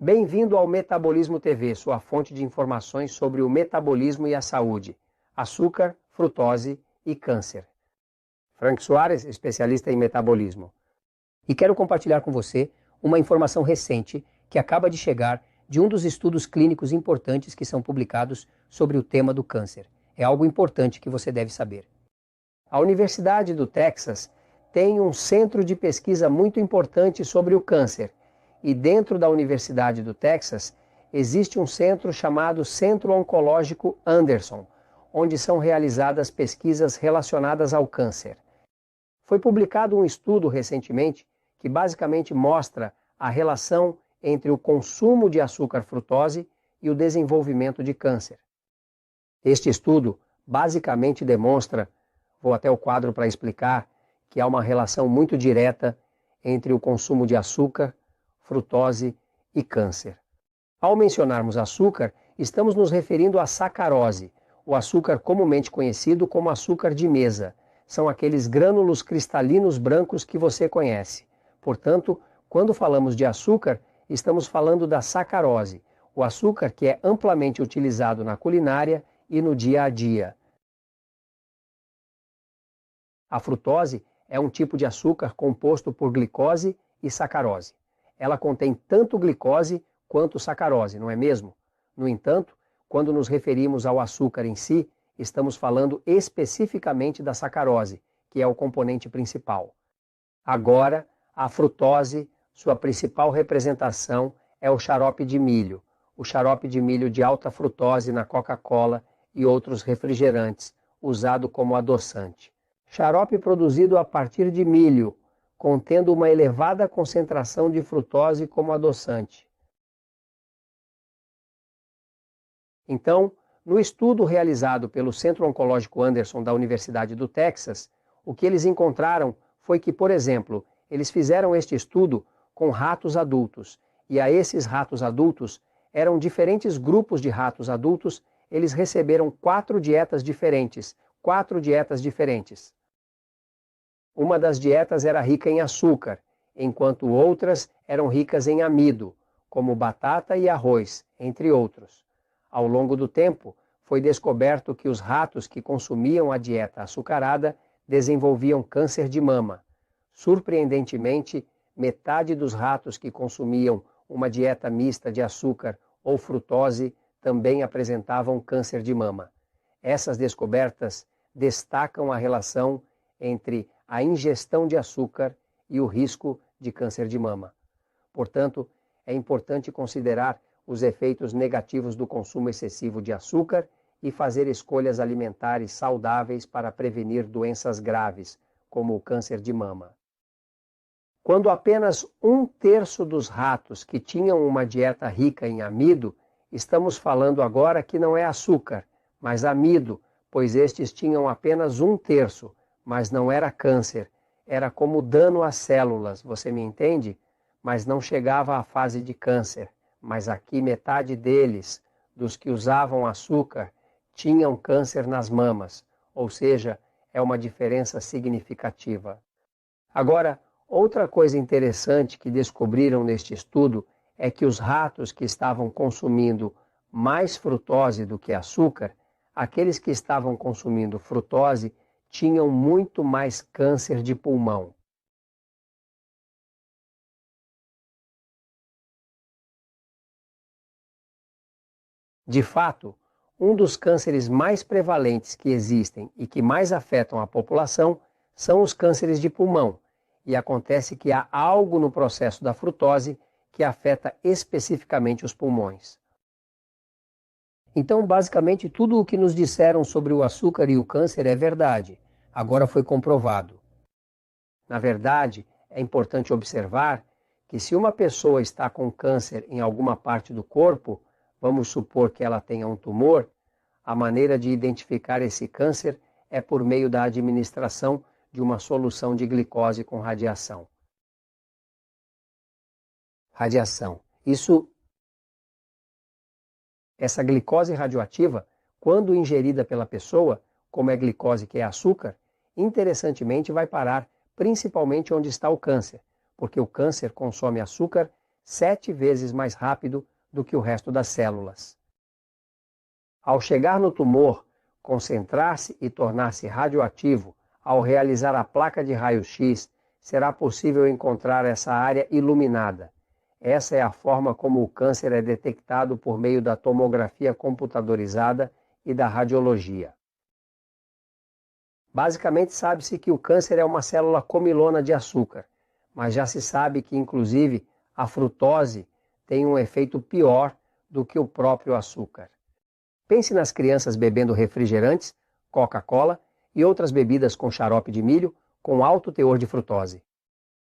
Bem-vindo ao Metabolismo TV, sua fonte de informações sobre o metabolismo e a saúde, açúcar, frutose e câncer. Frank Soares, especialista em metabolismo. E quero compartilhar com você uma informação recente que acaba de chegar de um dos estudos clínicos importantes que são publicados sobre o tema do câncer. É algo importante que você deve saber. A Universidade do Texas tem um centro de pesquisa muito importante sobre o câncer. E dentro da Universidade do Texas existe um centro chamado Centro Oncológico Anderson, onde são realizadas pesquisas relacionadas ao câncer. Foi publicado um estudo recentemente que basicamente mostra a relação entre o consumo de açúcar frutose e o desenvolvimento de câncer. Este estudo basicamente demonstra, vou até o quadro para explicar, que há uma relação muito direta entre o consumo de açúcar, frutose e câncer. Ao mencionarmos açúcar, estamos nos referindo à sacarose, o açúcar comumente conhecido como açúcar de mesa. São aqueles grânulos cristalinos brancos que você conhece. Portanto, quando falamos de açúcar, estamos falando da sacarose, o açúcar que é amplamente utilizado na culinária e no dia a dia. A frutose é um tipo de açúcar composto por glicose e sacarose. Ela contém tanto glicose quanto sacarose, não é mesmo? No entanto, quando nos referimos ao açúcar em si, estamos falando especificamente da sacarose, que é o componente principal. Agora, a frutose, sua principal representação é o xarope de milho, o xarope de milho de alta frutose na Coca-Cola e outros refrigerantes, usado como adoçante. Xarope produzido a partir de milho, contendo uma elevada concentração de frutose como adoçante. Então, no estudo realizado pelo Centro Oncológico Anderson da Universidade do Texas, o que eles encontraram foi que, por exemplo, eles fizeram este estudo com ratos adultos, e a esses ratos adultos, eram diferentes grupos de ratos adultos, eles receberam 4 dietas diferentes. Uma das dietas era rica em açúcar, enquanto outras eram ricas em amido, como batata e arroz, entre outros. Ao longo do tempo, foi descoberto que os ratos que consumiam a dieta açucarada desenvolviam câncer de mama. Surpreendentemente, metade dos ratos que consumiam uma dieta mista de açúcar ou frutose também apresentavam câncer de mama. Essas descobertas destacam a relação entre a ingestão de açúcar e o risco de câncer de mama. Portanto, é importante considerar os efeitos negativos do consumo excessivo de açúcar e fazer escolhas alimentares saudáveis para prevenir doenças graves, como o câncer de mama. Quando apenas 1/3 dos ratos que tinham uma dieta rica em amido, estamos falando agora que não é açúcar, mas amido, pois estes tinham apenas 1/3, mas não era câncer, era como dano às células, você me entende? Mas não chegava à fase de câncer. Mas aqui metade deles, dos que usavam açúcar, tinham câncer nas mamas, ou seja, é uma diferença significativa. Agora, outra coisa interessante que descobriram neste estudo é que os ratos que estavam consumindo mais frutose do que açúcar, aqueles que estavam consumindo frutose, tinham muito mais câncer de pulmão. De fato, um dos cânceres mais prevalentes que existem e que mais afetam a população são os cânceres de pulmão, e acontece que há algo no processo da frutose que afeta especificamente os pulmões. Então, basicamente, tudo o que nos disseram sobre o açúcar e o câncer é verdade. Agora foi comprovado. Na verdade, é importante observar que se uma pessoa está com câncer em alguma parte do corpo, vamos supor que ela tenha um tumor, a maneira de identificar esse câncer é por meio da administração de uma solução de glicose com radiação. Essa glicose radioativa, quando ingerida pela pessoa, como é glicose que é açúcar, interessantemente vai parar principalmente onde está o câncer, porque o câncer consome açúcar 7 vezes mais rápido do que o resto das células. Ao chegar no tumor, concentrar-se e tornar-se radioativo, ao realizar a placa de raio-x, será possível encontrar essa área iluminada. Essa é a forma como o câncer é detectado por meio da tomografia computadorizada e da radiologia. Basicamente, sabe-se que o câncer é uma célula comilona de açúcar, mas já se sabe que, inclusive, a frutose tem um efeito pior do que o próprio açúcar. Pense nas crianças bebendo refrigerantes, Coca-Cola e outras bebidas com xarope de milho com alto teor de frutose.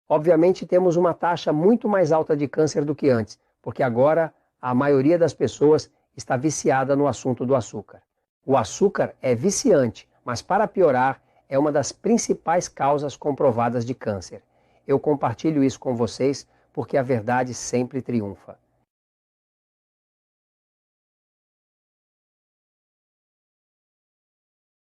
Obviamente, temos uma taxa muito mais alta de câncer do que antes, porque agora a maioria das pessoas está viciada no assunto do açúcar. O açúcar é viciante, mas para piorar, é uma das principais causas comprovadas de câncer. Eu compartilho isso com vocês porque a verdade sempre triunfa.